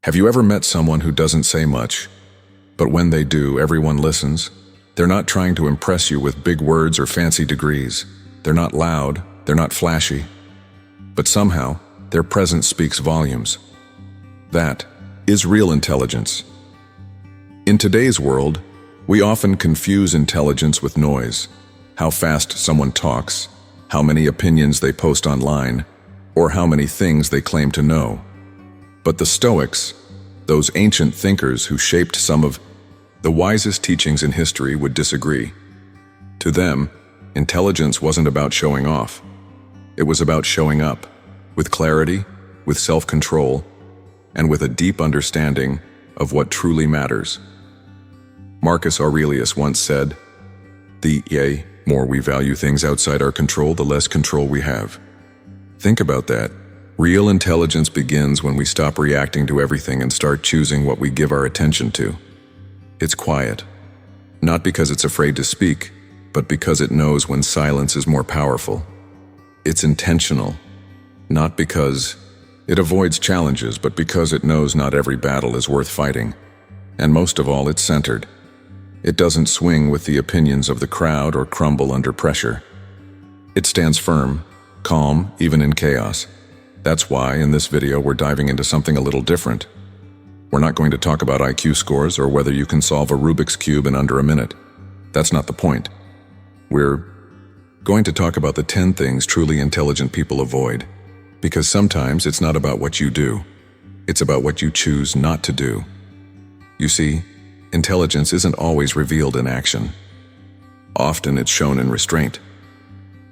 Have you ever met someone who doesn't say much, but when they do, everyone listens? They're not trying to impress you with big words or fancy degrees. They're not loud, they're not flashy. But somehow, their presence speaks volumes. That is real intelligence. In today's world, we often confuse intelligence with noise. How fast someone talks, how many opinions they post online, or how many things they claim to know. But the Stoics, those ancient thinkers who shaped some of the wisest teachings in history, would disagree. To them, intelligence wasn't about showing off. It was about showing up, with clarity, with self-control, and with a deep understanding of what truly matters. Marcus Aurelius once said, "The more we value things outside our control, the less control we have." Think about that. Real intelligence begins when we stop reacting to everything and start choosing what we give our attention to. It's quiet, not because it's afraid to speak, but because it knows when silence is more powerful. It's intentional, not because it avoids challenges, but because it knows not every battle is worth fighting. And most of all, it's centered. It doesn't swing with the opinions of the crowd or crumble under pressure. It stands firm, calm, even in chaos. That's why, in this video, we're diving into something a little different. We're not going to talk about IQ scores or whether you can solve a Rubik's Cube in under a minute. That's not the point. We're going to talk about the 10 things truly intelligent people avoid. Because sometimes it's not about what you do. It's about what you choose not to do. You see, intelligence isn't always revealed in action. Often it's shown in restraint.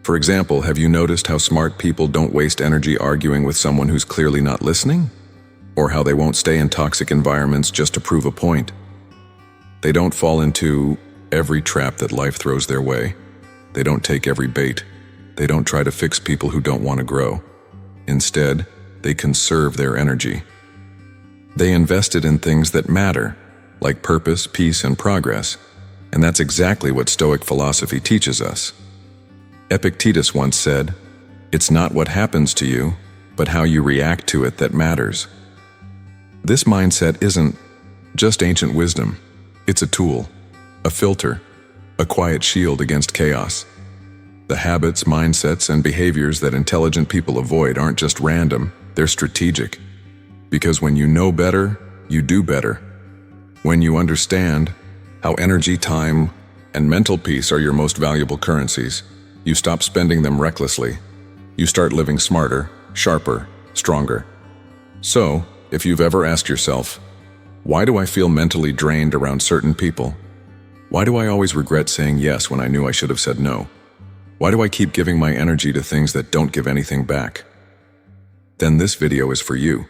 For example, have you noticed how smart people don't waste energy arguing with someone who's clearly not listening? Or how they won't stay in toxic environments just to prove a point? They don't fall into every trap that life throws their way. They don't take every bait. They don't try to fix people who don't want to grow. Instead, they conserve their energy. They invest it in things that matter, like purpose, peace, and progress. And that's exactly what Stoic philosophy teaches us. Epictetus once said, "It's not what happens to you, but how you react to it that matters." This mindset isn't just ancient wisdom. It's a tool, a filter, a quiet shield against chaos. The habits, mindsets, and behaviors that intelligent people avoid aren't just random, they're strategic. Because when you know better, you do better. When you understand how energy, time, and mental peace are your most valuable currencies, you stop spending them recklessly. You start living smarter, sharper, stronger. So, if you've ever asked yourself, why do I feel mentally drained around certain people? Why do I always regret saying yes when I knew I should have said no? Why do I keep giving my energy to things that don't give anything back? Then this video is for you.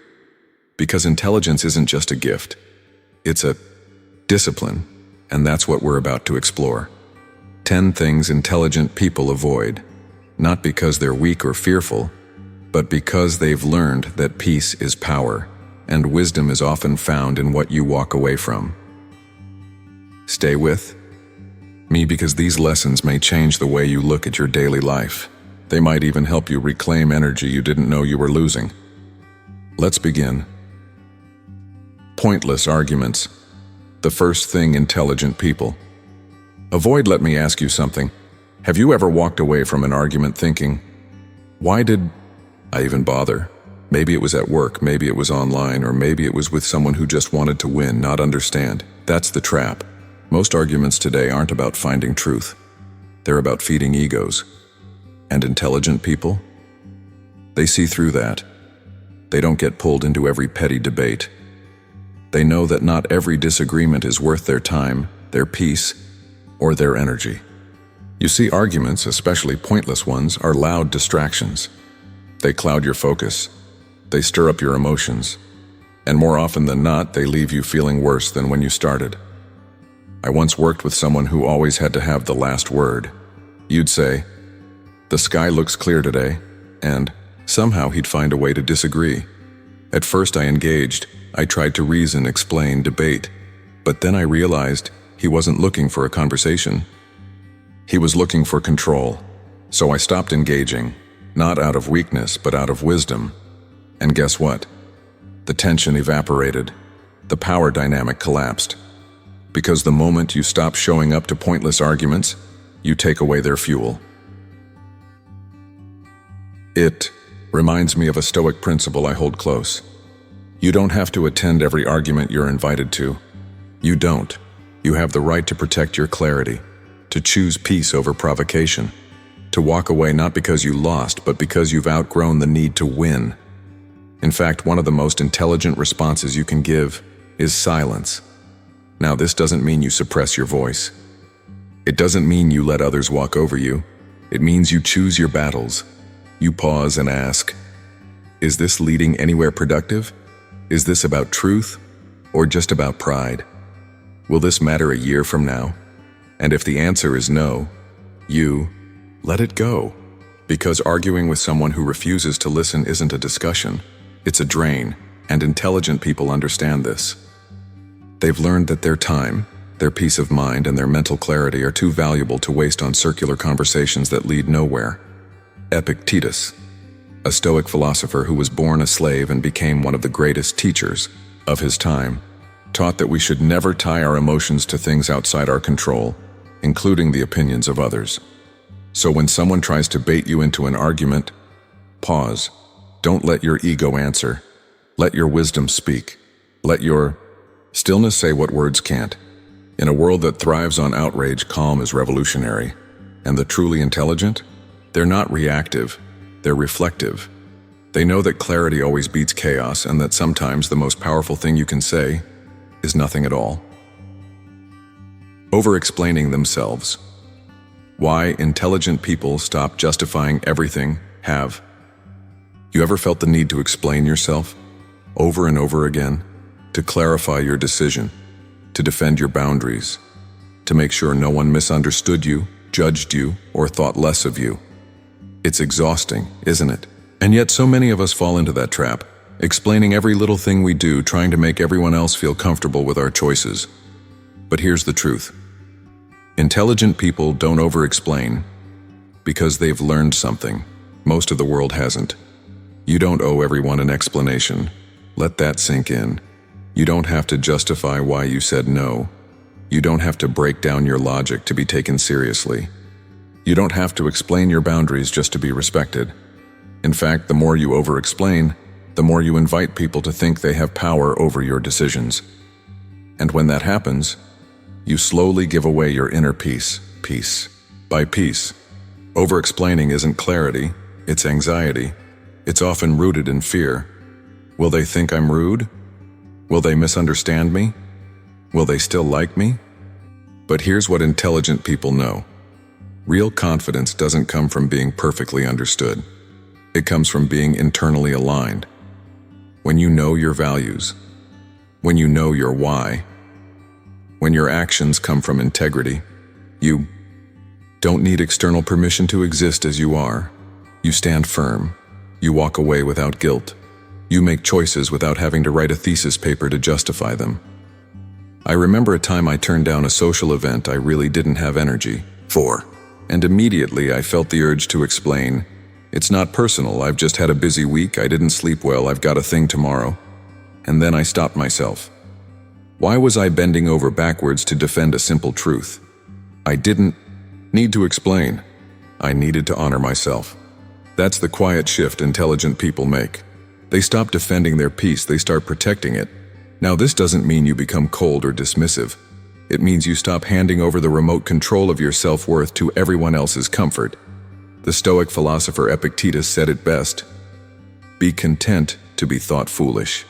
Because intelligence isn't just a gift. It's a discipline, and that's what we're about to explore. 10 things intelligent people avoid, not because they're weak or fearful, but because they've learned that peace is power, and wisdom is often found in what you walk away from. Stay with me because these lessons may change the way you look at your daily life. They might even help you reclaim energy you didn't know you were losing. Let's begin. Pointless arguments. The first thing intelligent people avoid. Let me ask you something. Have you ever walked away from an argument thinking, why did I even bother? Maybe it was at work, maybe it was online, or maybe it was with someone who just wanted to win, not understand. That's the trap. Most arguments today aren't about finding truth. They're about feeding egos. And intelligent people? They see through that. They don't get pulled into every petty debate. They know that not every disagreement is worth their time, their peace, or their energy. You see, arguments, especially pointless ones, are loud distractions. They cloud your focus. They stir up your emotions. And more often than not, they leave you feeling worse than when you started. I once worked with someone who always had to have the last word. You'd say, "The sky looks clear today," and somehow he'd find a way to disagree. At first I engaged. I tried to reason, explain, debate. But then I realized he wasn't looking for a conversation. He was looking for control. So I stopped engaging, not out of weakness, but out of wisdom. And guess what? The tension evaporated. The power dynamic collapsed. Because the moment you stop showing up to pointless arguments, you take away their fuel. It reminds me of a Stoic principle I hold close. You don't have to attend every argument you're invited to. You don't. You have the right to protect your clarity, to choose peace over provocation, to walk away not because you lost, but because you've outgrown the need to win. In fact, one of the most intelligent responses you can give is silence. Now, this doesn't mean you suppress your voice. It doesn't mean you let others walk over you. It means you choose your battles. You pause and ask, is this leading anywhere productive? Is this about truth or just about pride? Will this matter a year from now? And if the answer is no, you let it go. Because arguing with someone who refuses to listen isn't a discussion, it's a drain, and intelligent people understand this. They've learned that their time, their peace of mind, and their mental clarity are too valuable to waste on circular conversations that lead nowhere. Epictetus, a Stoic philosopher who was born a slave and became one of the greatest teachers of his time, taught that we should never tie our emotions to things outside our control, including the opinions of others. So when someone tries to bait you into an argument, pause. Don't let your ego answer. Let your wisdom speak. Let your stillness say what words can't. In a world that thrives on outrage, calm is revolutionary. And the truly intelligent? They're not reactive. They're reflective. They know that clarity always beats chaos and that sometimes the most powerful thing you can say is nothing at all. Over-explaining themselves. Why intelligent people stop justifying everything. Have you ever felt the need to explain yourself over and over again, to clarify your decision, to defend your boundaries, to make sure no one misunderstood you, judged you, or thought less of you? It's exhausting, isn't it? And yet so many of us fall into that trap, explaining every little thing we do, trying to make everyone else feel comfortable with our choices. But here's the truth. Intelligent people don't over-explain because they've learned something most of the world hasn't. You don't owe everyone an explanation. Let that sink in. You don't have to justify why you said no. You don't have to break down your logic to be taken seriously. You don't have to explain your boundaries just to be respected. In fact, the more you over-explain, the more you invite people to think they have power over your decisions. And when that happens, you slowly give away your inner peace, piece by piece. Over-explaining isn't clarity, it's anxiety. It's often rooted in fear. Will they think I'm rude? Will they misunderstand me? Will they still like me? But here's what intelligent people know. Real confidence doesn't come from being perfectly understood. It comes from being internally aligned. When you know your values, when you know your why, when your actions come from integrity, you don't need external permission to exist as you are. You stand firm. You walk away without guilt. You make choices without having to write a thesis paper to justify them. I remember a time I turned down a social event I really didn't have energy for, and immediately I felt the urge to explain, "It's not personal, I've just had a busy week, I didn't sleep well, I've got a thing tomorrow." And then I stopped myself. Why was I bending over backwards to defend a simple truth? I didn't need to explain. I needed to honor myself. That's the quiet shift intelligent people make. They stop defending their peace, they start protecting it. Now, this doesn't mean you become cold or dismissive. It means you stop handing over the remote control of your self-worth to everyone else's comfort. The Stoic philosopher Epictetus said it best: be content to be thought foolish.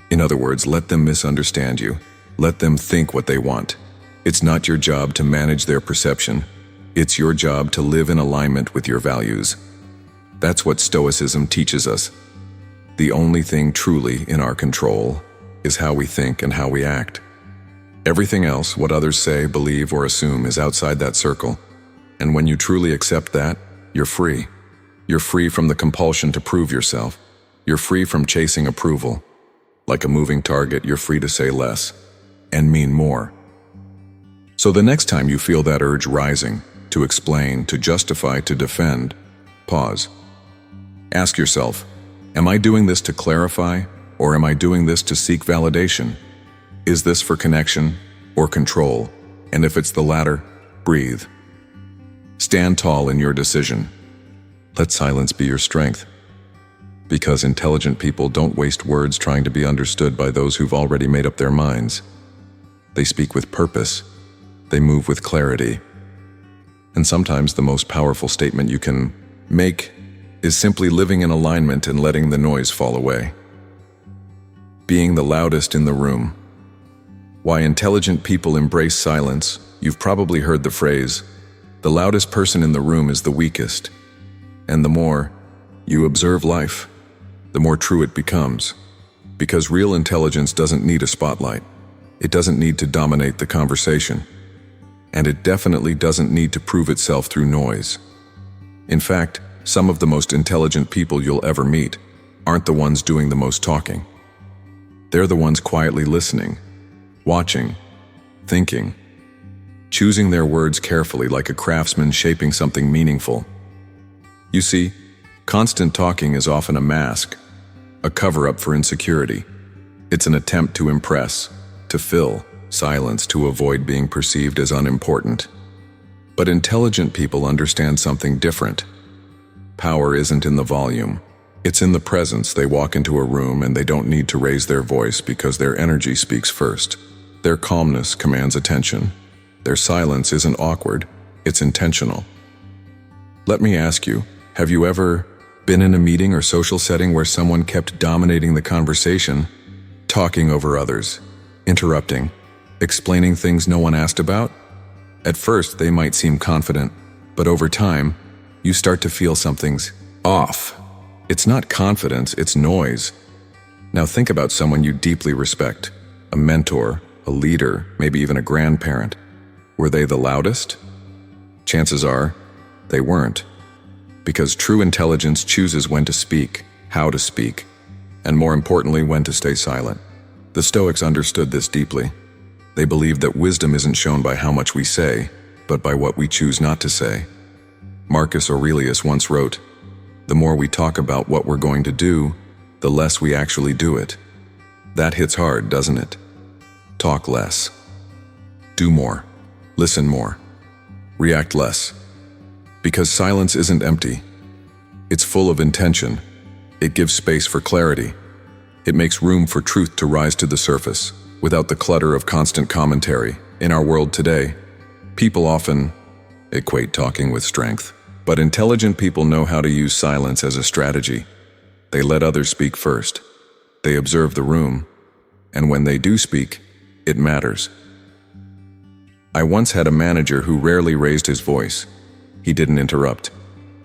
In other words, let them misunderstand you. Let them think what they want. It's not your job to manage their perception. It's your job to live in alignment with your values. That's what Stoicism teaches us. The only thing truly in our control is how we think and how we act. Everything else, what others say, believe, or assume, is outside that circle. And when you truly accept that, you're free. You're free from the compulsion to prove yourself. You're free from chasing approval. Like a moving target, you're free to say less and mean more. So the next time you feel that urge rising, to explain, to justify, to defend, pause. Ask yourself, am I doing this to clarify, Or am I doing this to seek validation? Is this for connection or control? And if it's the latter, breathe. Stand tall in your decision. Let silence be your strength. Because intelligent people don't waste words trying to be understood by those who've already made up their minds. They speak with purpose. They move with clarity. And sometimes the most powerful statement you can make is simply living in alignment and letting the noise fall away. Being the loudest in the room. Why intelligent people embrace silence. You've probably heard the phrase, the loudest person in the room is the weakest. And the more you observe life, the more true it becomes. Because real intelligence doesn't need a spotlight. It doesn't need to dominate the conversation. And it definitely doesn't need to prove itself through noise. In fact, some of the most intelligent people you'll ever meet aren't the ones doing the most talking. They're the ones quietly listening, watching, thinking, choosing their words carefully like a craftsman shaping something meaningful. You see, constant talking is often a mask, a cover-up for insecurity. It's an attempt to impress, to fill silence, to avoid being perceived as unimportant. But intelligent people understand something different. Power isn't in the volume. It's in the presence. They walk into a room and they don't need to raise their voice because their energy speaks first. Their calmness commands attention. Their silence isn't awkward, it's intentional. Let me ask you, have you ever been in a meeting or social setting where someone kept dominating the conversation, talking over others, interrupting, explaining things no one asked about? At first, they might seem confident, but over time, you start to feel something's off. It's not confidence, it's noise. Now think about someone you deeply respect, a mentor, a leader, maybe even a grandparent. Were they the loudest? Chances are, they weren't. Because true intelligence chooses when to speak, how to speak, and more importantly, when to stay silent. The Stoics understood this deeply. They believed that wisdom isn't shown by how much we say, but by what we choose not to say. Marcus Aurelius once wrote, "The more we talk about what we're going to do, the less we actually do it." That hits hard, doesn't it? Talk less. Do more. Listen more. React less. Because silence isn't empty. It's full of intention. It gives space for clarity. It makes room for truth to rise to the surface, without the clutter of constant commentary. In our world today, people often equate talking with strength. But intelligent people know how to use silence as a strategy. They let others speak first. They observe the room. And when they do speak, it matters. I once had a manager who rarely raised his voice. He didn't interrupt.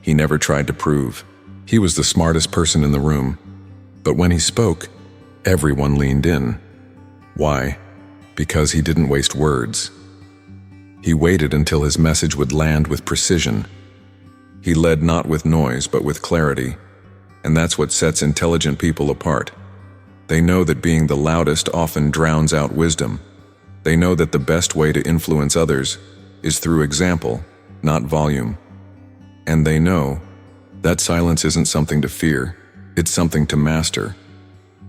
He never tried to prove. He was the smartest person in the room. But when he spoke, everyone leaned in. Why? Because he didn't waste words. He waited until his message would land with precision. He led not with noise, but with clarity. And that's what sets intelligent people apart. They know that being the loudest often drowns out wisdom. They know that the best way to influence others is through example, not volume. And they know that silence isn't something to fear, it's something to master.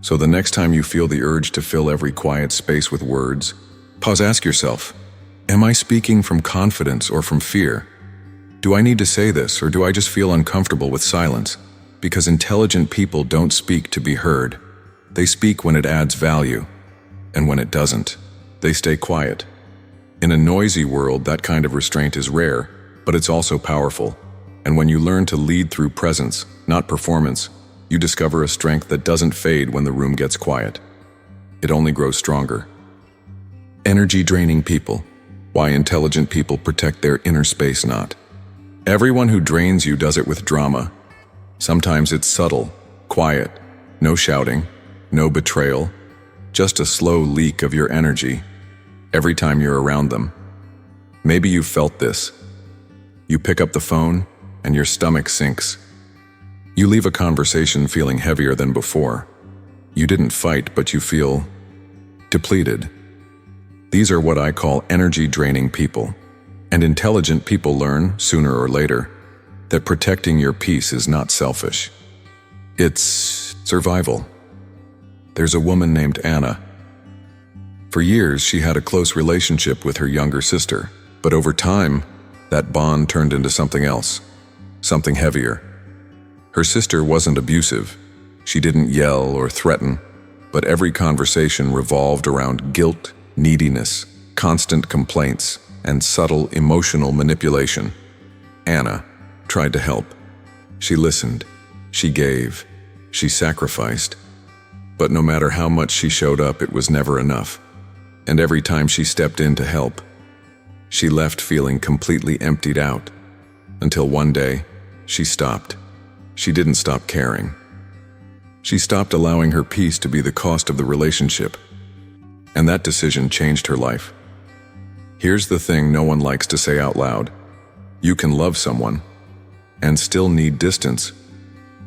So the next time you feel the urge to fill every quiet space with words, pause, ask yourself, am I speaking from confidence or from fear? Do I need to say this, or do I just feel uncomfortable with silence? Because intelligent people don't speak to be heard. They speak when it adds value, and when it doesn't, they stay quiet. In a noisy world, that kind of restraint is rare, but it's also powerful. And when you learn to lead through presence, not performance, you discover a strength that doesn't fade when the room gets quiet. It only grows stronger. Energy-draining people. Why intelligent people protect their inner space not. Everyone who drains you does it with drama. Sometimes it's subtle, quiet, no shouting, no betrayal, just a slow leak of your energy every time you're around them. Maybe you've felt this. You pick up the phone and your stomach sinks. You leave a conversation feeling heavier than before. You didn't fight, but you feel depleted. These are what I call energy-draining people. And intelligent people learn, sooner or later, that protecting your peace is not selfish. It's survival. There's a woman named Anna. For years, she had a close relationship with her younger sister, but over time, that bond turned into something else, something heavier. Her sister wasn't abusive. She didn't yell or threaten, but every conversation revolved around guilt, neediness, constant complaints, and subtle emotional manipulation. Anna tried to help. She listened, she gave, she sacrificed. But no matter how much she showed up, it was never enough. And every time she stepped in to help, she left feeling completely emptied out. Until one day, she stopped. She didn't stop caring. She stopped allowing her peace to be the cost of the relationship. And that decision changed her life. Here's the thing no one likes to say out loud. You can love someone and still need distance.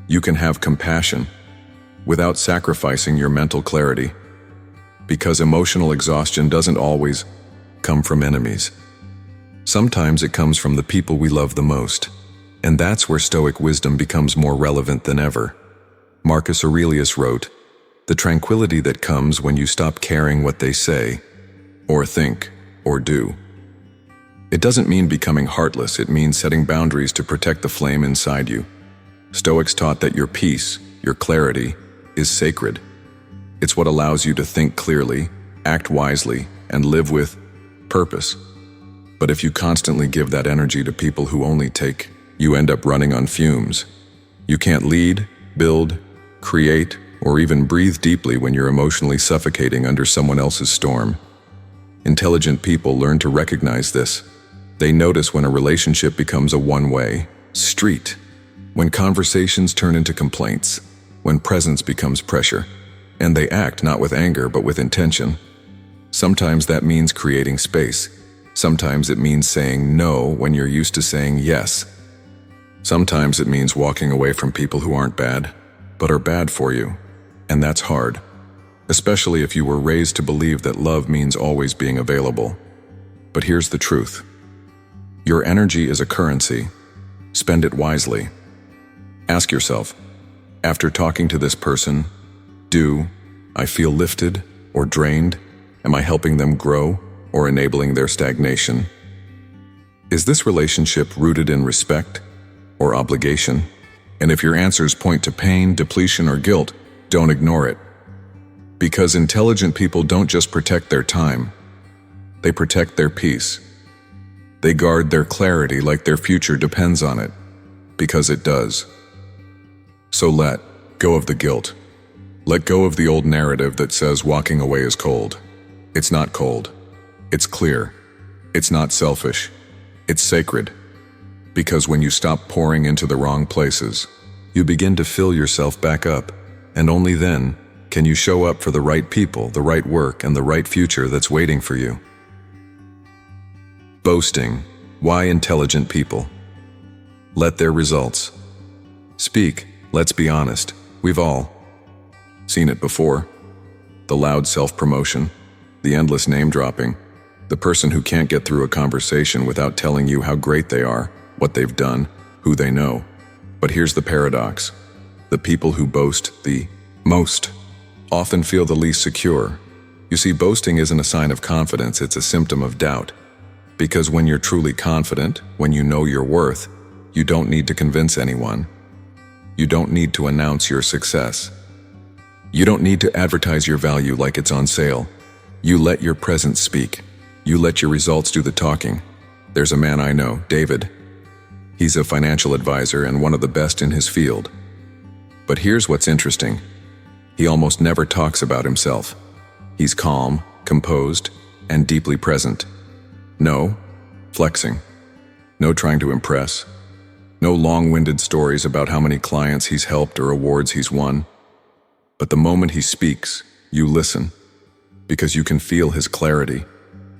You can have compassion without sacrificing your mental clarity, because emotional exhaustion doesn't always come from enemies. Sometimes it comes from the people we love the most, and that's where Stoic wisdom becomes more relevant than ever. Marcus Aurelius wrote, "The tranquility that comes when you stop caring what they say, or think, or do." It doesn't mean becoming heartless, it means setting boundaries to protect the flame inside you. Stoics taught that your peace, your clarity, is sacred. It's what allows you to think clearly, act wisely, and live with purpose. But if you constantly give that energy to people who only take, you end up running on fumes. You can't lead, build, create, or even breathe deeply when you're emotionally suffocating under someone else's storm. Intelligent people learn to recognize this. They notice when a relationship becomes a one-way street, when conversations turn into complaints, when presence becomes pressure, and they act not with anger but with intention. Sometimes that means creating space. Sometimes it means saying no when you're used to saying yes. Sometimes it means walking away from people who aren't bad, but are bad for you. And that's hard, especially if you were raised to believe that love means always being available. But here's the truth. Your energy is a currency. Spend it wisely. Ask yourself, after talking to this person, do I feel lifted or drained? Am I helping them grow or enabling their stagnation? Is this relationship rooted in respect or obligation? And if your answers point to pain, depletion, or guilt, don't ignore it. Because intelligent people don't just protect their time, they protect their peace. They guard their clarity like their future depends on it, because it does. So let go of the guilt. Let go of the old narrative that says walking away is cold. It's not cold. It's clear. It's not selfish. It's sacred. Because when you stop pouring into the wrong places, you begin to fill yourself back up, and only then can you show up for the right people, the right work, and the right future that's waiting for you. Boasting. Why intelligent people? Let their results speak. Let's be honest. We've all seen it before. The loud self-promotion, the endless name-dropping, the person who can't get through a conversation without telling you how great they are, what they've done, who they know. But here's the paradox. The people who boast the most often feel the least secure. You see, boasting isn't a sign of confidence, it's a symptom of doubt. Because when you're truly confident, when you know your worth, you don't need to convince anyone. You don't need to announce your success. You don't need to advertise your value like it's on sale. You let your presence speak. You let your results do the talking. There's a man I know, David. He's a financial advisor and one of the best in his field. But here's what's interesting. He almost never talks about himself. He's calm, composed, and deeply present. No flexing. No trying to impress. No long-winded stories about how many clients he's helped or awards he's won. But the moment he speaks, you listen, because you can feel his clarity,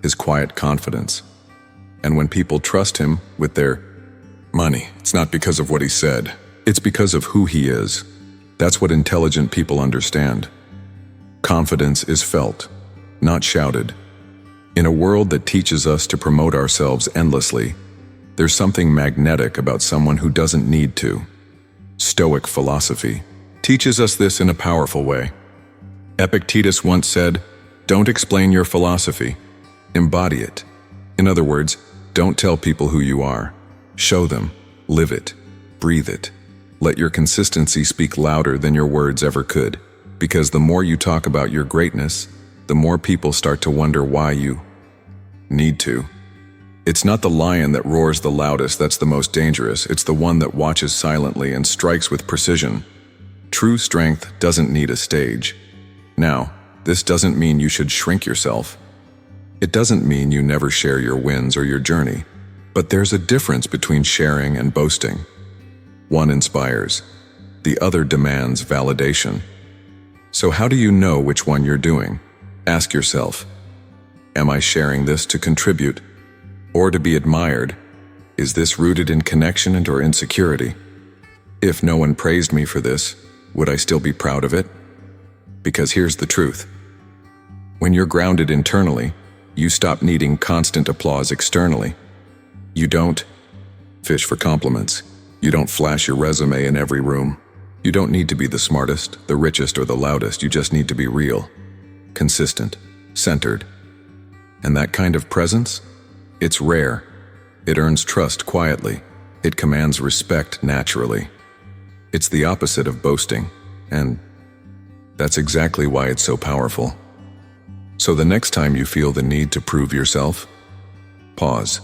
his quiet confidence. And when people trust him with their money, it's not because of what he said, it's because of who he is. That's what intelligent people understand. Confidence is felt, not shouted. In a world that teaches us to promote ourselves endlessly, there's something magnetic about someone who doesn't need to. Stoic philosophy teaches us this in a powerful way. Epictetus once said, "Don't explain your philosophy. Embody it." In other words, don't tell people who you are. Show them, live it, breathe it. Let your consistency speak louder than your words ever could, because the more you talk about your greatness, the more people start to wonder why you need to. It's not the lion that roars the loudest that's the most dangerous, it's the one that watches silently and strikes with precision. True strength doesn't need a stage. Now, this doesn't mean you should shrink yourself. It doesn't mean you never share your wins or your journey. But there's a difference between sharing and boasting. One inspires, the other demands validation. So how do you know which one you're doing? Ask yourself, am I sharing this to contribute or to be admired? Is this rooted in connection or insecurity? If no one praised me for this, would I still be proud of it? Because here's the truth. When you're grounded internally, you stop needing constant applause externally. You don't fish for compliments. You don't flash your resume in every room. You don't need to be the smartest, the richest, or the loudest. You just need to be real, consistent, centered. And that kind of presence? It's rare. It earns trust quietly. It commands respect naturally. It's the opposite of boasting, and that's exactly why it's so powerful. So the next time you feel the need to prove yourself, pause.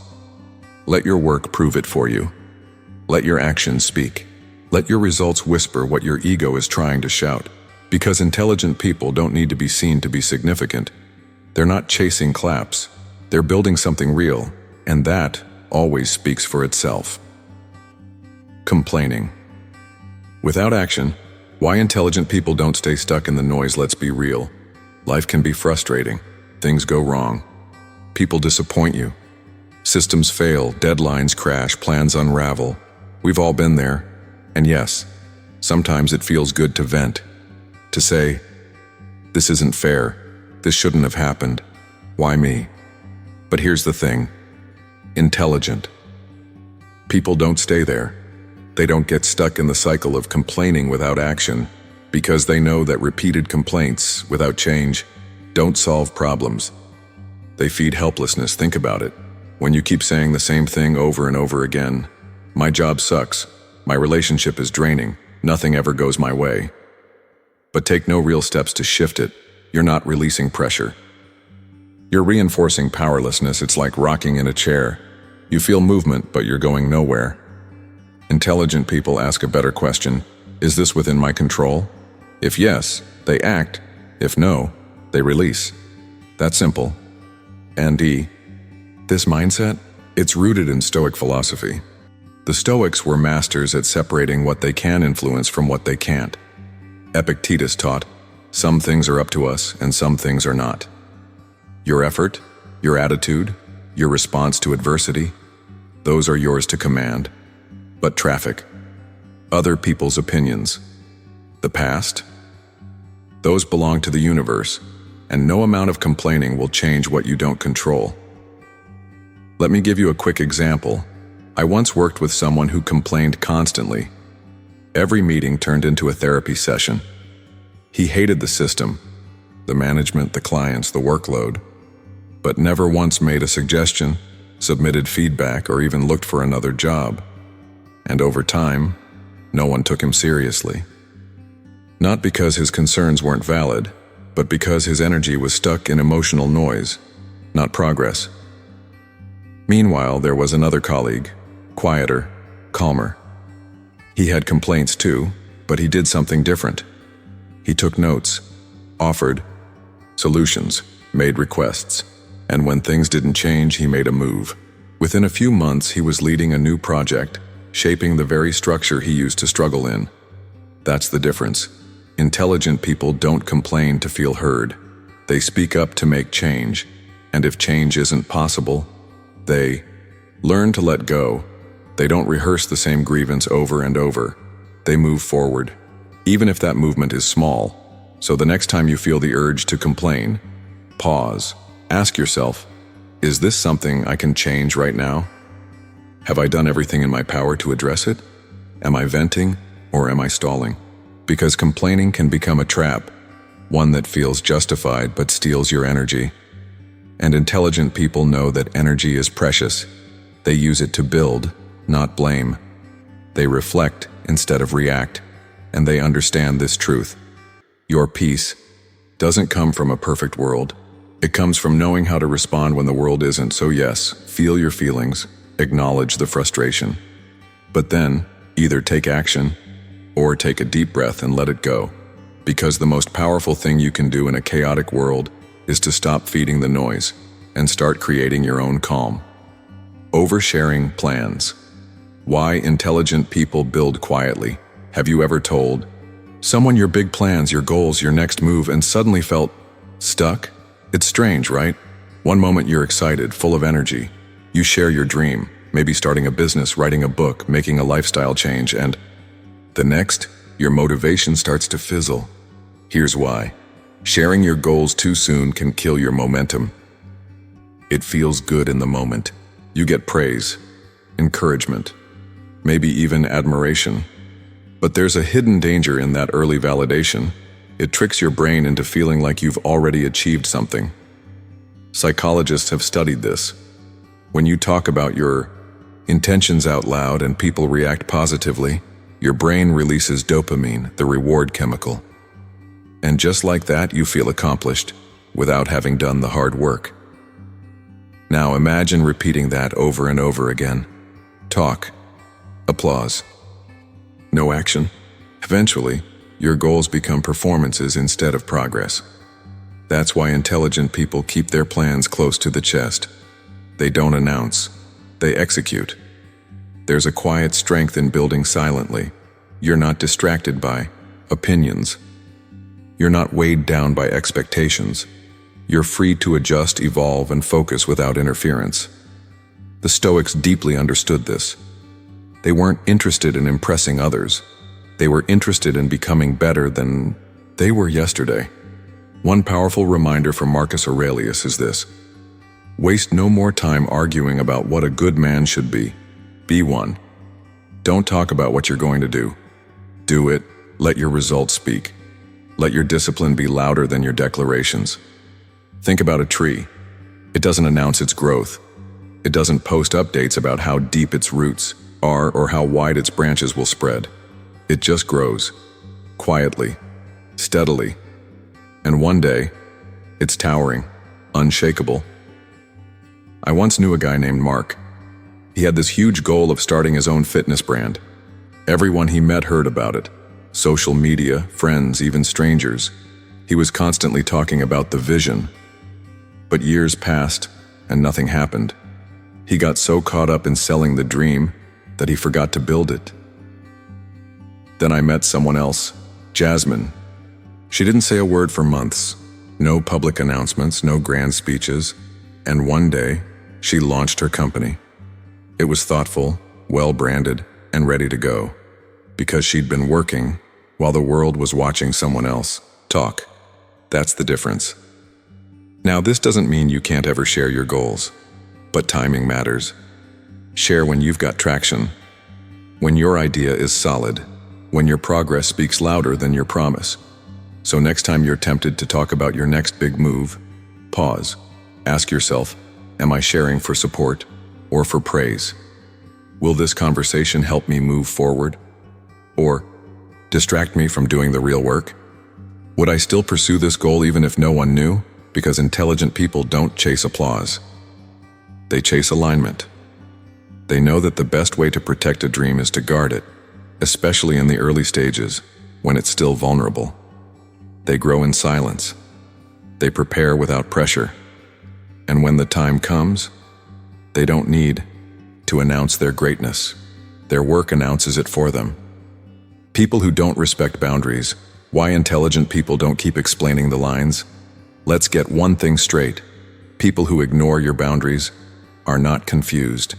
Let your work prove it for you. Let your actions speak. Let your results whisper what your ego is trying to shout. Because intelligent people don't need to be seen to be significant. They're not chasing claps. They're building something real, and that always speaks for itself. Complaining. Without action, why intelligent people don't stay stuck in the noise? Let's be real. Life can be frustrating. Things go wrong. People disappoint you. Systems fail, deadlines crash, plans unravel. We've all been there. And yes, sometimes it feels good to vent. To say, this isn't fair. This shouldn't have happened. Why me? But here's the thing. Intelligent people don't stay there. They don't get stuck in the cycle of complaining without action, because they know that repeated complaints without change don't solve problems. They feed helplessness. Think about it. When you keep saying the same thing over and over again, my job sucks, my relationship is draining, nothing ever goes my way. But take no real steps to shift it, you're not releasing pressure. You're reinforcing powerlessness. It's like rocking in a chair. You feel movement, but you're going nowhere. Intelligent people ask a better question. Is this within my control? If yes, they act. If no, they release. That's simple. And this mindset, it's rooted in Stoic philosophy. The Stoics were masters at separating what they can influence from what they can't. Epictetus taught, some things are up to us and some things are not. Your effort, your attitude, your response to adversity, those are yours to command. But traffic, other people's opinions, the past, those belong to the universe, and no amount of complaining will change what you don't control. Let me give you a quick example. I once worked with someone who complained constantly. Every meeting turned into a therapy session. He hated the system, the management, the clients, the workload, but never once made a suggestion, submitted feedback, or even looked for another job. And over time, no one took him seriously. Not because his concerns weren't valid, but because his energy was stuck in emotional noise, not progress. Meanwhile, there was another colleague, quieter, calmer. He had complaints too, but he did something different. He took notes, offered solutions, made requests, and when things didn't change, he made a move. Within a few months, he was leading a new project, shaping the very structure he used to struggle in. That's the difference. Intelligent people don't complain to feel heard. They speak up to make change, and if change isn't possible, they learn to let go. They don't rehearse the same grievance over and over. They move forward, even if that movement is small. So the next time you feel the urge to complain, pause. Ask yourself, is this something I can change right now? Have I done everything in my power to address it? Am I venting or am I stalling? Because complaining can become a trap. one that feels justified but steals your energy. And intelligent people know that energy is precious. They use it to build, not blame. They reflect instead of react, and they understand this truth. Your peace doesn't come from a perfect world. It comes from knowing how to respond when the world isn't. So yes, feel your feelings, acknowledge the frustration. But then, either take action or take a deep breath and let it go. Because the most powerful thing you can do in a chaotic world is to stop feeding the noise and start creating your own calm. Oversharing plans. Why intelligent people build quietly. Have you ever told someone your big plans, your goals, your next move, and suddenly felt stuck? It's strange, right? One moment you're excited, full of energy. You share your dream, maybe starting a business, writing a book, making a lifestyle change, and the next, your motivation starts to fizzle. Here's why. Sharing your goals too soon can kill your momentum. It feels good in the moment. You get praise, encouragement, maybe even admiration. But there's a hidden danger in that early validation. It tricks your brain into feeling like you've already achieved something. Psychologists have studied this. When you talk about your intentions out loud and people react positively, your brain releases dopamine, the reward chemical. And just like that, you feel accomplished without having done the hard work. Now imagine repeating that over and over again. Talk, applause, no action. Eventually, your goals become performances instead of progress. That's why intelligent people keep their plans close to the chest. They don't announce, they execute. There's a quiet strength in building silently. You're not distracted by opinions. You're not weighed down by expectations. You're free to adjust, evolve, and focus without interference. The Stoics deeply understood this. They weren't interested in impressing others. They were interested in becoming better than they were yesterday. One powerful reminder from Marcus Aurelius is this: waste no more time arguing about what a good man should be. Be one. Don't talk about what you're going to do. Do it. Let your results speak. Let your discipline be louder than your declarations. Think about a tree. It doesn't announce its growth. It doesn't post updates about how deep its roots are or how wide its branches will spread. It just grows, quietly, steadily. And one day, it's towering, unshakable. I once knew a guy named Mark. He had this huge goal of starting his own fitness brand. Everyone he met heard about it. Social media, friends, even strangers. He was constantly talking about the vision. But years passed, and nothing happened. He got so caught up in selling the dream that he forgot to build it. Then I met someone else, Jasmine. She didn't say a word for months. No public announcements, no grand speeches. And one day, she launched her company. It was thoughtful, well-branded, and ready to go. Because she'd been working while the world was watching someone else talk. That's the difference. Now, this doesn't mean you can't ever share your goals, but timing matters. Share when you've got traction, when your idea is solid, when your progress speaks louder than your promise. So next time you're tempted to talk about your next big move, pause. Ask yourself, am I sharing for support or for praise? Will this conversation help me move forward? Or distract me from doing the real work? Would I still pursue this goal even if no one knew? Because intelligent people don't chase applause. They chase alignment. They know that the best way to protect a dream is to guard it, especially in the early stages, when it's still vulnerable. They grow in silence. They prepare without pressure. And when the time comes, they don't need to announce their greatness. Their work announces it for them. People who don't respect boundaries. Why intelligent people don't keep explaining the lines? Let's get one thing straight. People who ignore your boundaries are not confused.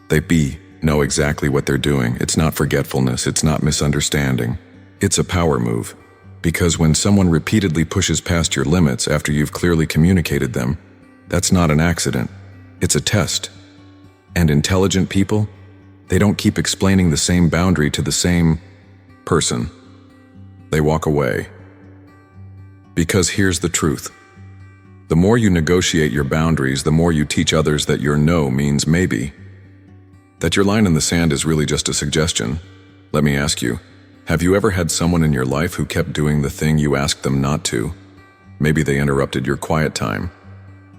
They know exactly what they're doing. It's not forgetfulness. It's not misunderstanding. It's a power move. Because when someone repeatedly pushes past your limits after you've clearly communicated them, that's not an accident. It's a test. And intelligent people, they don't keep explaining the same boundary to the same person. They walk away. Because here's the truth. The more you negotiate your boundaries, the more you teach others that your no means maybe. That your line in the sand is really just a suggestion. Let me ask you, have you ever had someone in your life who kept doing the thing you asked them not to? Maybe they interrupted your quiet time,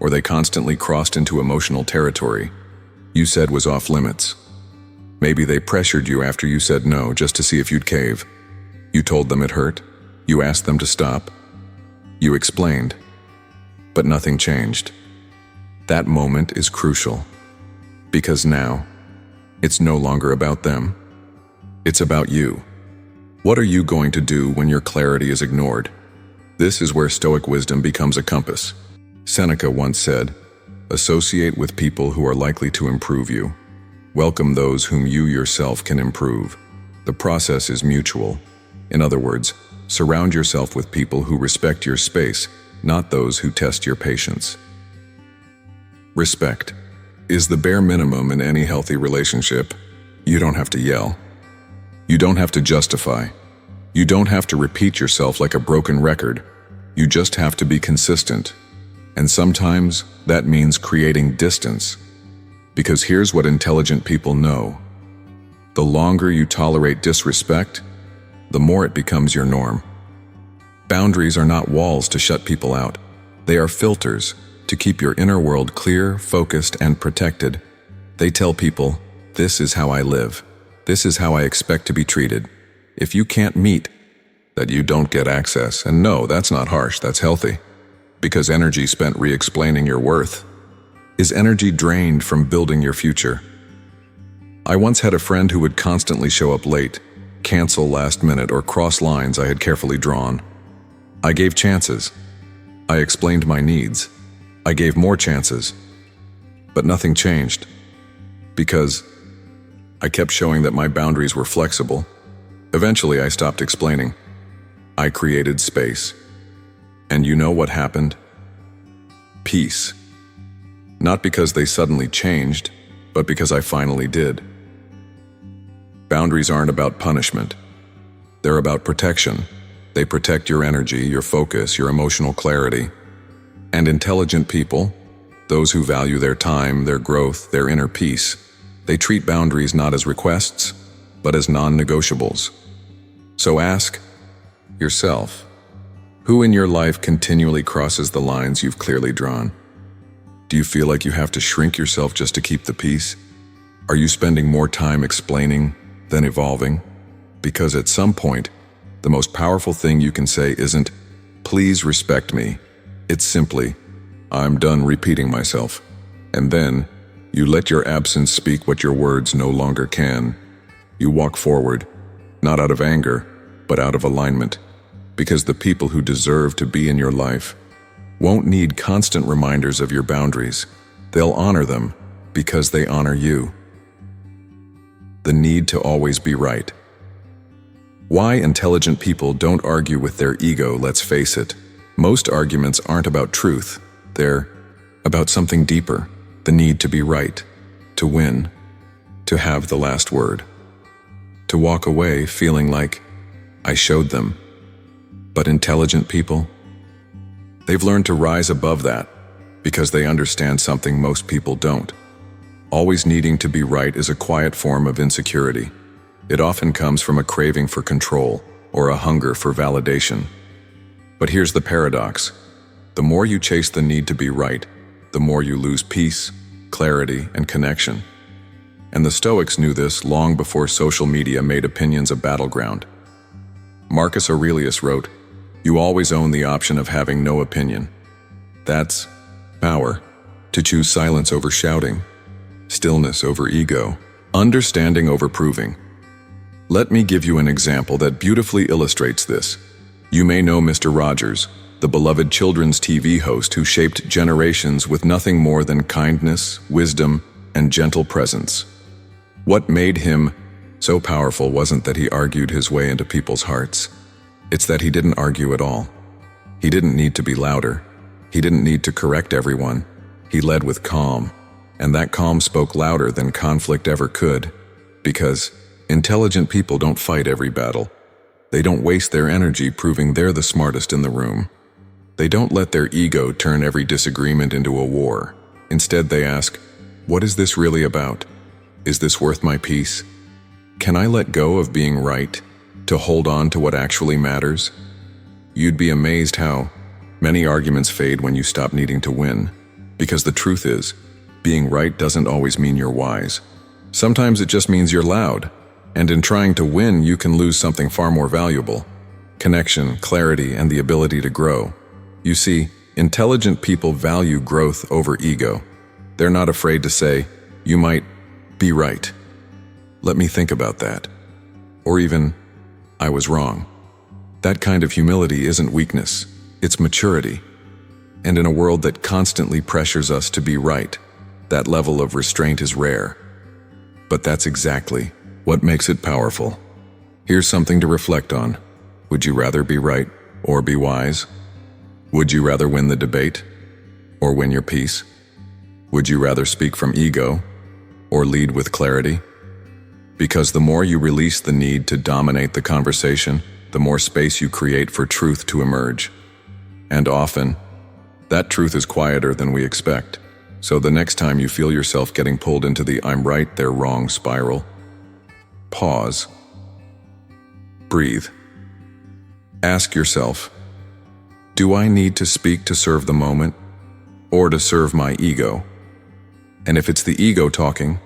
or they constantly crossed into emotional territory you said was off limits. Maybe they pressured you after you said no just to see if you'd cave. You told them it hurt. You asked them to stop. You explained. But nothing changed. That moment is crucial. Because now, it's no longer about them. It's about you. What are you going to do when your clarity is ignored? This is where Stoic wisdom becomes a compass. Seneca once said, "Associate with people who are likely to improve you. Welcome those whom you yourself can improve." The process is mutual. In other words, surround yourself with people who respect your space, not those who test your patience. Respect is the bare minimum in any healthy relationship. You don't have to yell. You don't have to justify. You don't have to repeat yourself like a broken record. You just have to be consistent. And sometimes that means creating distance. Because here's what intelligent people know. The longer you tolerate disrespect, the more it becomes your norm. Boundaries are not walls to shut people out. They are filters to keep your inner world clear, focused, and protected. They tell people, this is how I live. This is how I expect to be treated. If you can't meet, that you don't get access. And no, that's not harsh, that's healthy. Because energy spent re-explaining your worth is energy drained from building your future. I once had a friend who would constantly show up late, cancel last minute, or cross lines I had carefully drawn. I gave chances. I explained my needs. I gave more chances. But nothing changed. Because I kept showing that my boundaries were flexible. Eventually, I stopped explaining. I created space. And you know what happened? Peace. Not because they suddenly changed, but because I finally did. Boundaries aren't about punishment. They're about protection. They protect your energy, your focus, your emotional clarity. And intelligent people, those who value their time, their growth, their inner peace, they treat boundaries not as requests, but as non-negotiables. So ask yourself, who in your life continually crosses the lines you've clearly drawn? Do you feel like you have to shrink yourself just to keep the peace? Are you spending more time explaining than evolving? Because at some point, the most powerful thing you can say isn't, "Please respect me." It's simply, "I'm done repeating myself." And then, you let your absence speak what your words no longer can. You walk forward, not out of anger, but out of alignment. Because the people who deserve to be in your life won't need constant reminders of your boundaries. They'll honor them because they honor you. The need to always be right. Why intelligent people don't argue with their ego, let's face it. Most arguments aren't about truth. They're about something deeper. The need to be right, to win, to have the last word. To walk away feeling like, I showed them. But intelligent people, they've learned to rise above that because they understand something most people don't. Always needing to be right is a quiet form of insecurity. It often comes from a craving for control or a hunger for validation. But here's the paradox. The more you chase the need to be right, the more you lose peace, clarity, and connection. And the Stoics knew this long before social media made opinions a battleground. Marcus Aurelius wrote, "You always own the option of having no opinion." That's power. To choose silence over shouting, stillness over ego, understanding over proving. Let me give you an example that beautifully illustrates this. You may know Mr. Rogers, the beloved children's TV host who shaped generations with nothing more than kindness, wisdom, and gentle presence. What made him so powerful wasn't that he argued his way into people's hearts. It's that he didn't argue at all. He didn't need to be louder. He didn't need to correct everyone. He led with calm, and that calm spoke louder than conflict ever could. Because intelligent people don't fight every battle. They don't waste their energy proving they're the smartest in the room. They don't let their ego turn every disagreement into a war. Instead, they ask, what is this really about? Is this worth my peace? Can I let go of being right to hold on to what actually matters? You'd be amazed how many arguments fade when you stop needing to win. Because the truth is, being right doesn't always mean you're wise. Sometimes it just means you're loud. And in trying to win, you can lose something far more valuable: connection, clarity, and the ability to grow. You see, intelligent people value growth over ego. They're not afraid to say, you might be right. Let me think about that. Or even, I was wrong. That kind of humility isn't weakness, it's maturity. And in a world that constantly pressures us to be right, that level of restraint is rare. But that's exactly what makes it powerful. Here's something to reflect on. Would you rather be right or be wise? Would you rather win the debate or win your peace? Would you rather speak from ego or lead with clarity? Because the more you release the need to dominate the conversation, the more space you create for truth to emerge. And often, that truth is quieter than we expect. So the next time you feel yourself getting pulled into the I'm right, they're wrong spiral, pause. Breathe. Ask yourself, do I need to speak to serve the moment or to serve my ego? And if it's the ego talking,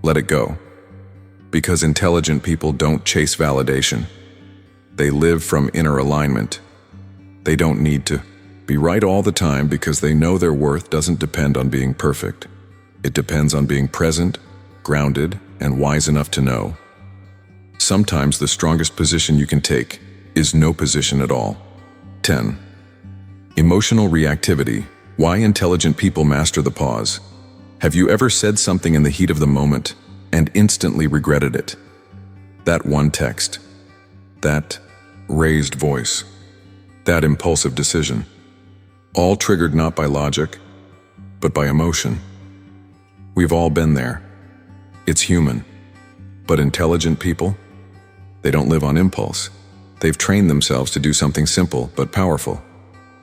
let it go. Because intelligent people don't chase validation. They live from inner alignment. They don't need to be right all the time because they know their worth doesn't depend on being perfect. It depends on being present, grounded, and wise enough to know. Sometimes the strongest position you can take is no position at all. 10. Emotional reactivity. Why intelligent people master the pause. Have you ever said something in the heat of the moment and instantly regretted it? That one text, that raised voice, that impulsive decision, all triggered not by logic, but by emotion. We've all been there. It's human. But intelligent people, they don't live on impulse. They've trained themselves to do something simple but powerful.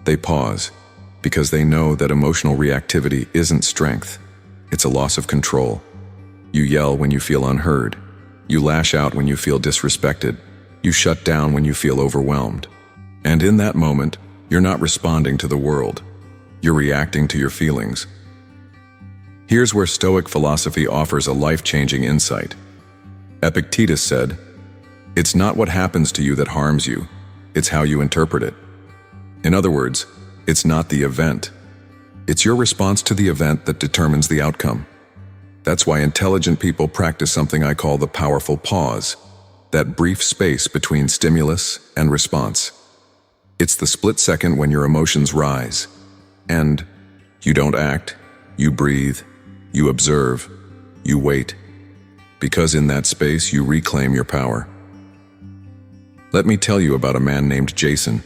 They pause because they know that emotional reactivity isn't strength. It's a loss of control. You yell when you feel unheard. You lash out when you feel disrespected. You shut down when you feel overwhelmed. And in that moment, you're not responding to the world. You're reacting to your feelings. Here's where Stoic philosophy offers a life-changing insight. Epictetus said, "It's not what happens to you that harms you, it's how you interpret it." In other words, it's not the event. It's your response to the event that determines the outcome. That's why intelligent people practice something I call the powerful pause, that brief space between stimulus and response. It's the split second when your emotions rise, and you don't act, you breathe, you observe, you wait, because in that space you reclaim your power. Let me tell you about a man named Jason.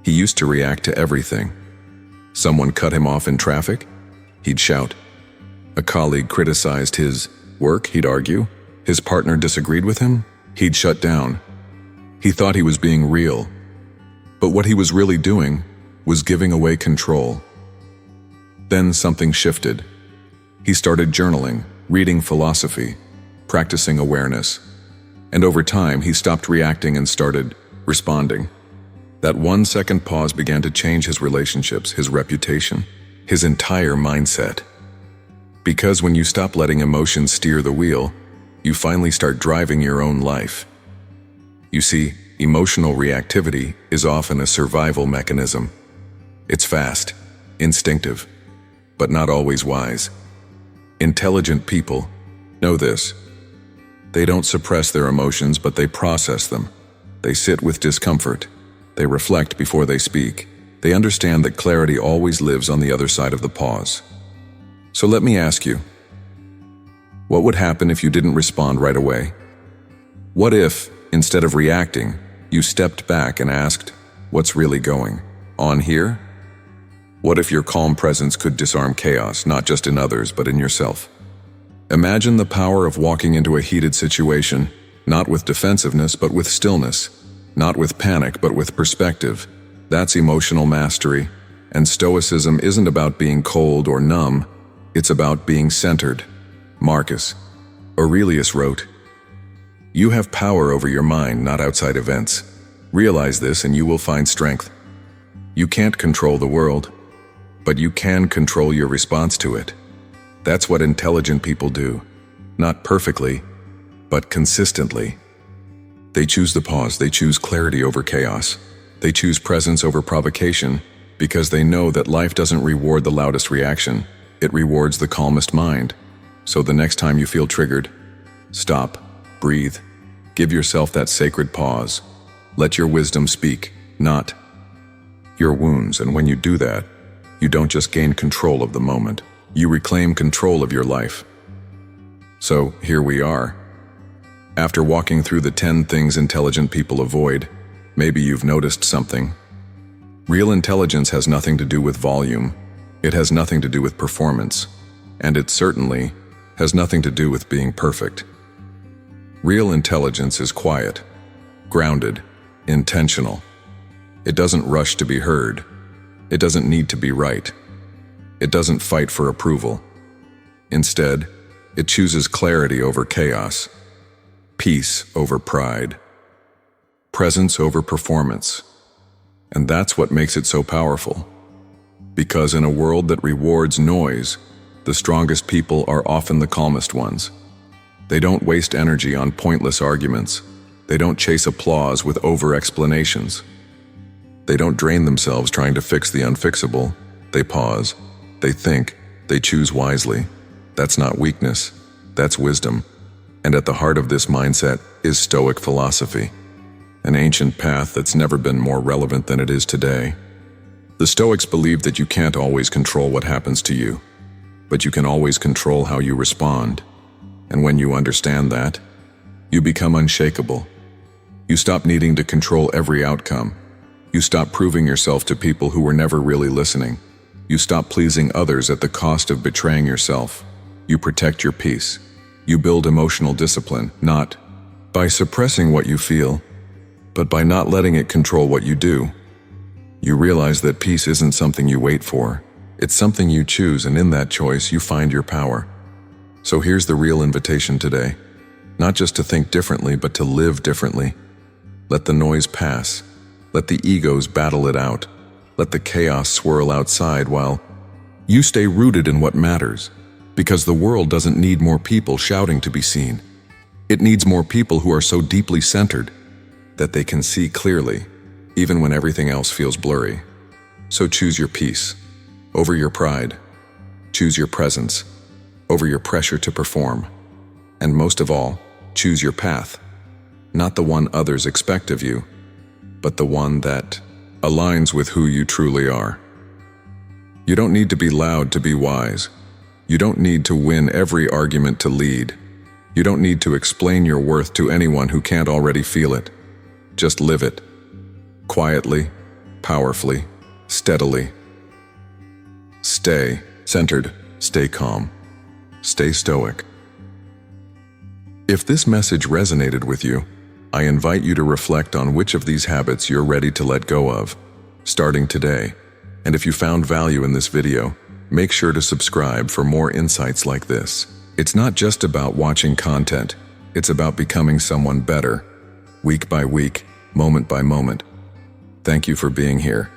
He used to react to everything. Someone cut him off in traffic? He'd shout. A colleague criticized his work? He'd argue. His partner disagreed with him? He'd shut down. He thought he was being real. But what he was really doing was giving away control. Then something shifted. He started journaling, reading philosophy, practicing awareness. And over time, he stopped reacting and started responding. That 1-second pause began to change his relationships, his reputation, his entire mindset. Because when you stop letting emotions steer the wheel, you finally start driving your own life. You see, emotional reactivity is often a survival mechanism. It's fast, instinctive, but not always wise. Intelligent people know this. They don't suppress their emotions, but they process them. They sit with discomfort. They reflect before they speak. They understand that clarity always lives on the other side of the pause. So let me ask you, what would happen if you didn't respond right away? What if, instead of reacting, you stepped back and asked, what's really going on here? What if your calm presence could disarm chaos, not just in others, but in yourself? Imagine the power of walking into a heated situation, not with defensiveness, but with stillness, not with panic, but with perspective. That's emotional mastery, and Stoicism isn't about being cold or numb, it's about being centered. Marcus Aurelius wrote, "You have power over your mind, not outside events. Realize this and you will find strength. You can't control the world, but you can control your response to it." That's what intelligent people do. Not perfectly, but consistently. They choose the pause, they choose clarity over chaos. They choose presence over provocation because they know that life doesn't reward the loudest reaction, it rewards the calmest mind. So the next time you feel triggered, stop, breathe, give yourself that sacred pause. Let your wisdom speak, not your wounds. And when you do that, you don't just gain control of the moment, you reclaim control of your life. So here we are. After walking through the 10 things intelligent people avoid, maybe you've noticed something. Real intelligence has nothing to do with volume, it has nothing to do with performance, and it certainly has nothing to do with being perfect. Real intelligence is quiet, grounded, intentional. It doesn't rush to be heard. It doesn't need to be right. It doesn't fight for approval. Instead, it chooses clarity over chaos, peace over pride, presence over performance. And that's what makes it so powerful. Because in a world that rewards noise, the strongest people are often the calmest ones. They don't waste energy on pointless arguments. They don't chase applause with over-explanations. They don't drain themselves trying to fix the unfixable. They pause, they think, they choose wisely. That's not weakness, that's wisdom. And at the heart of this mindset is Stoic philosophy, an ancient path that's never been more relevant than it is today. The Stoics believed that you can't always control what happens to you, but you can always control how you respond. And when you understand that, you become unshakable. You stop needing to control every outcome. You stop proving yourself to people who were never really listening. You stop pleasing others at the cost of betraying yourself. You protect your peace. You build emotional discipline, not by suppressing what you feel, but by not letting it control what you do. You realize that peace isn't something you wait for. It's something you choose, and in that choice, you find your power. So here's the real invitation today. Not just to think differently, but to live differently. Let the noise pass. Let the egos battle it out. Let the chaos swirl outside while you stay rooted in what matters. Because the world doesn't need more people shouting to be seen. It needs more people who are so deeply centered that they can see clearly, even when everything else feels blurry. So choose your peace over your pride. Choose your presence over your pressure to perform. And most of all, choose your path. Not the one others expect of you, but the one that aligns with who you truly are. You don't need to be loud to be wise. You don't need to win every argument to lead. You don't need to explain your worth to anyone who can't already feel it. Just live it. Quietly, powerfully, steadily. Stay centered, stay calm, stay stoic. If this message resonated with you, I invite you to reflect on which of these habits you're ready to let go of, starting today. And if you found value in this video, make sure to subscribe for more insights like this. It's not just about watching content, it's about becoming someone better, week by week, moment by moment. Thank you for being here.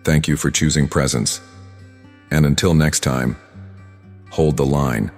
Thank you for choosing presence. And until next time, hold the line.